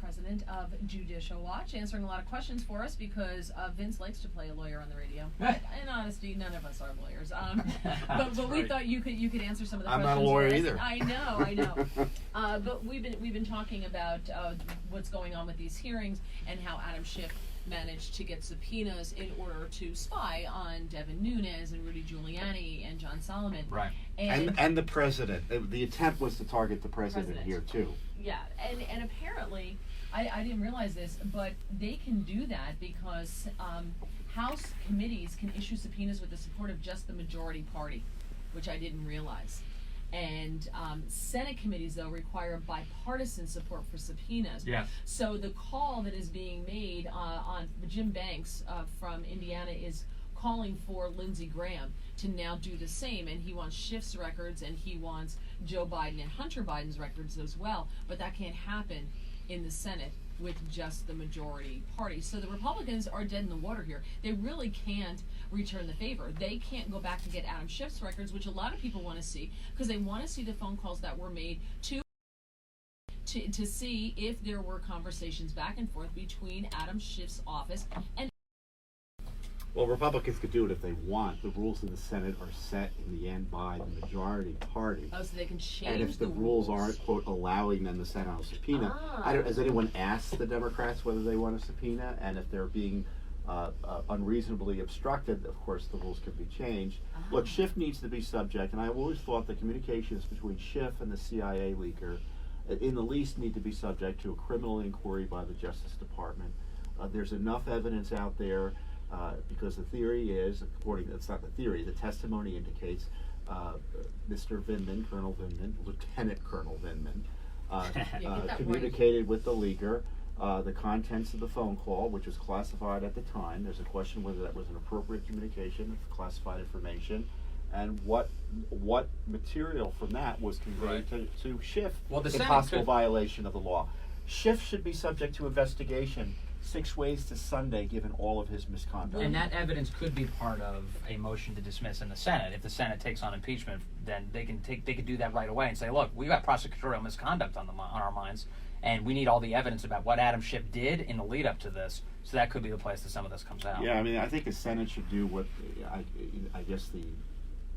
president of Judicial Watch, answering a lot of questions for us because Vince likes to play a lawyer on the radio. But in honesty, none of us are lawyers. But we thought you could answer some of the questions. I'm not a lawyer either. I know. But we've been talking about what's going on with these hearings and how Adam Schiff managed to get subpoenas in order to spy on Devin Nunes and Rudy Giuliani and John Solomon. Right. And the president. The attempt was to target the president here too. Yeah, and apparently, I didn't realize this, but they can do that because House committees can issue subpoenas with the support of just the majority party, which I didn't realize. And Senate committees, though, require bipartisan support for subpoenas. Yes. So the call that is being made on Jim Banks from Indiana is calling for Lindsey Graham to now do the same, and he wants Schiff's records, and he wants Joe Biden and Hunter Biden's records as well. But that can't happen in the Senate with just the majority party. So the Republicans are dead in the water here. They really can't return the favor. They can't go back and get Adam Schiff's records, which a lot of people want to see, because they want to see the phone calls that were made to see if there were conversations back and forth between Adam Schiff's office and. Well, Republicans could do it if they want. The rules of the Senate are set in the end by the majority party. Oh, so they can change and if the rules aren't, quote, allowing them to send out a subpoena, has anyone asked the Democrats whether they want a subpoena? And if they're being unreasonably obstructed, of course, the rules could be changed. Look, Schiff needs to be subject, and I've always thought the communications between Schiff and the CIA leaker, in the least, need to be subject to a criminal inquiry by the Justice Department. There's enough evidence out there. Because the theory is, it's not the theory, the testimony indicates Mr. Vindman, Colonel Vindman, Lieutenant Colonel Vindman, communicated with the leaker the contents of the phone call, which was classified at the time. There's a question whether that was an appropriate communication of classified information, and what material from that was conveyed to Schiff in possible violation of the law. Schiff should be subject to investigation 6 ways to Sunday, given all of his misconduct. And that evidence could be part of a motion to dismiss in the Senate. If the Senate takes on impeachment, then they could do that right away and say, look, we got prosecutorial misconduct on our minds, and we need all the evidence about what Adam Schiff did in the lead up to this. So that could be the place that some of this comes out. Yeah, I mean, I think the Senate should do what I guess the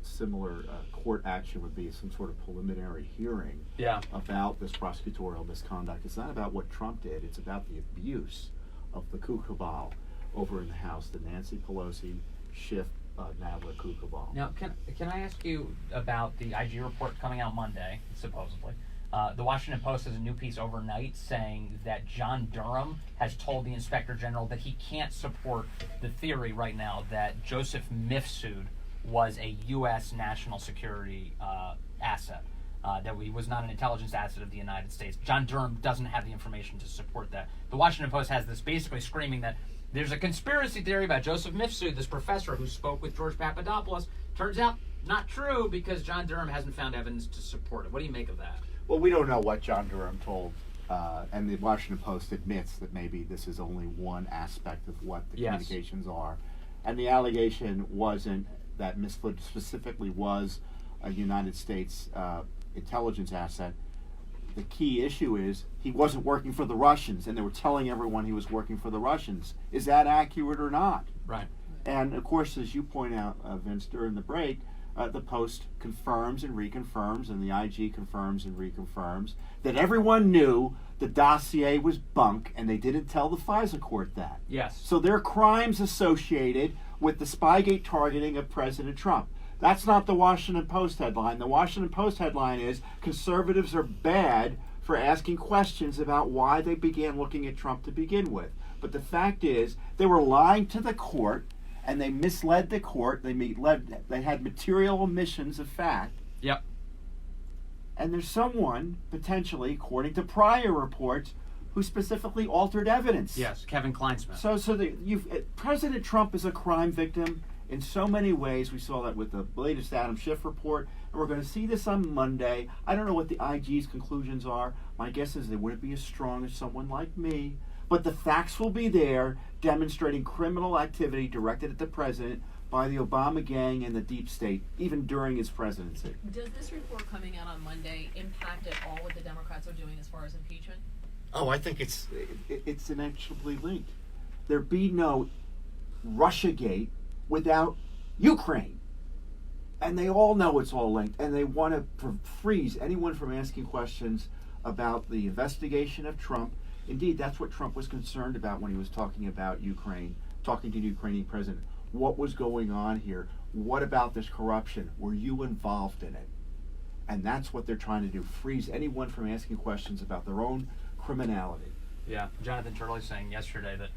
similar court action would be, some sort of preliminary hearing about this prosecutorial misconduct. It's not about what Trump did. It's about the abuse of the coup cabal over in the House, the Nancy Pelosi, Schiff, Nadler coup cabal. Now, can I ask you about the IG report coming out Monday, supposedly? The Washington Post has a new piece overnight saying that John Durham has told the Inspector General that he can't support the theory right now that Joseph Mifsud was a U.S. national security asset. That he was not an intelligence asset of the United States. John Durham doesn't have the information to support that. The Washington Post has this basically screaming that there's a conspiracy theory about Joseph Mifsud, this professor who spoke with George Papadopoulos. Turns out not true because John Durham hasn't found evidence to support it. What do you make of that? Well, we don't know what John Durham told, and the Washington Post admits that maybe this is only one aspect of what the communications are. And the allegation wasn't that Mifsud specifically was a United States intelligence asset. The key issue is he wasn't working for the Russians, and they were telling everyone he was working for the Russians. Is that accurate or not? Right. And of course, as you point out, Vince, during the break, the Post confirms and reconfirms, and the IG confirms and reconfirms that everyone knew the dossier was bunk, and they didn't tell the FISA court that. Yes. So there are crimes associated with the Spygate targeting of President Trump. That's not the Washington Post headline. The Washington Post headline is, conservatives are bad for asking questions about why they began looking at Trump to begin with. But the fact is, they were lying to the court, and they misled the court. They had material omissions of fact. Yep. And there's someone, potentially, according to prior reports, who specifically altered evidence. Yes, Kevin Kleinsmith. So President Trump is a crime victim in so many ways. We saw that with the latest Adam Schiff report, and we're going to see this on Monday. I don't know what the IG's conclusions are. My guess is they wouldn't be as strong as someone like me, but the facts will be there, demonstrating criminal activity directed at the president by the Obama gang and the deep state, even during his presidency. Does this report coming out on Monday impact at all what the Democrats are doing as far as impeachment? Oh, I think it's It's inextricably linked. There'd be no Russiagate without Ukraine. And they all know it's all linked, and they want to freeze anyone from asking questions about the investigation of Trump. Indeed, that's what Trump was concerned about when he was talking about Ukraine, talking to the Ukrainian president. What was going on here? What about this corruption? Were you involved in it? And that's what they're trying to do, freeze anyone from asking questions about their own criminality. Yeah, Jonathan Turley saying yesterday that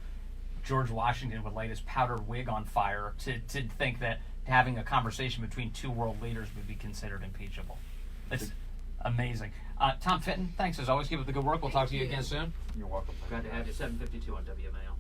George Washington would light his powdered wig on fire to think that having a conversation between two world leaders would be considered impeachable. It's amazing. Tom Fitton, thanks as always. Keep up the good work. We'll talk to you again soon. You're welcome. Glad to have you. 7:52 on WMAL.